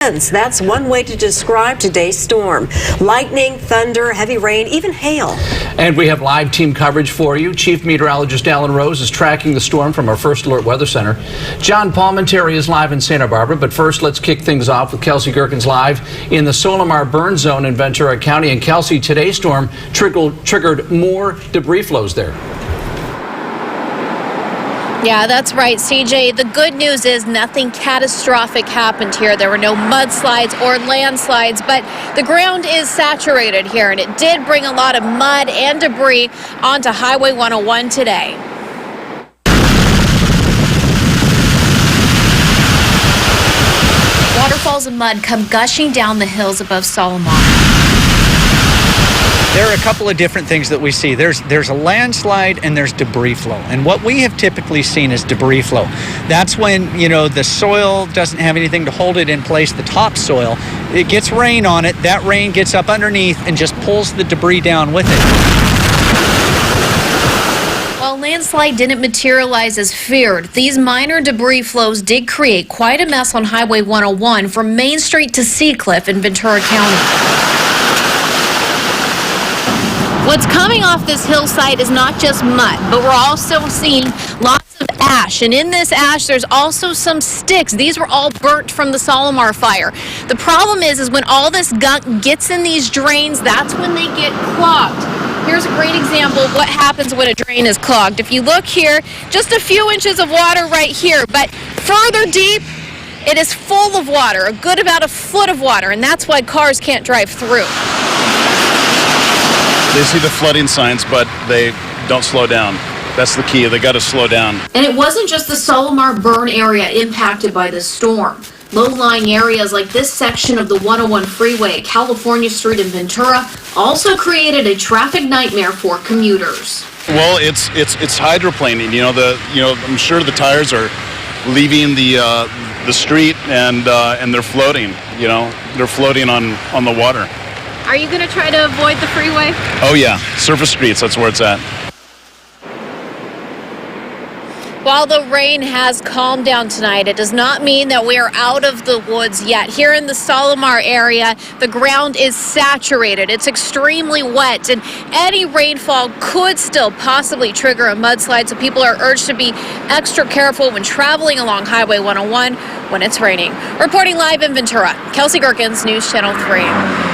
That's one way to describe today's storm. Lightning, thunder, heavy rain, even hail. And we have live team coverage for you. Chief Meteorologist Alan Rose is tracking the storm from our First Alert Weather Center. John Palmentary is live in Santa Barbara, but first let's kick things off with Kelsey Gerkens live in the Solimar burn zone in Ventura County. And Kelsey, today's storm triggered more debris flows there. Yeah, that's right, CJ. The good news is nothing catastrophic happened here. There were no mudslides or landslides, but the ground is saturated here, and it did bring a lot of mud and debris onto Highway 101 today. Waterfalls of mud come gushing down the hills above Solimar. There are a couple of different things that we see. There's a landslide and there's debris flow. And what we have typically seen is debris flow. That's when, the soil doesn't have anything to hold it in place, the topsoil. It gets rain on it, that rain gets up underneath and just pulls the debris down with it. While landslide didn't materialize as feared, these minor debris flows did create quite a mess on Highway 101 from Main Street to Seacliff in Ventura County. What's coming off this hillside is not just mud, but we're also seeing lots of ash. And in this ash, there's also some sticks. These were all burnt from the Solimar fire. The problem is when all this gunk gets in these drains, that's when they get clogged. Here's a great example of what happens when a drain is clogged. If you look here, just a few inches of water right here, but further deep, it is full of water, a good about a foot of water, and that's why cars can't drive through. They see the flooding signs, but they don't slow down. That's the key. They got to slow down. And it wasn't just the Solimar burn area impacted by the storm. Low-lying areas like this section of the 101 freeway at California Street in Ventura also created a traffic nightmare for commuters. Well, it's hydroplaning. I'm sure the tires are leaving the street and they're floating. They're floating on the water. Are you going to try to avoid the freeway? Oh yeah, surface streets, that's where it's at. While the rain has calmed down tonight, it does not mean that we are out of the woods yet. Here in the Solimar area, the ground is saturated. It's extremely wet, and any rainfall could still possibly trigger a mudslide, so people are urged to be extra careful when traveling along Highway 101 when it's raining. Reporting live in Ventura, Kelsey Gerkens, News Channel 3.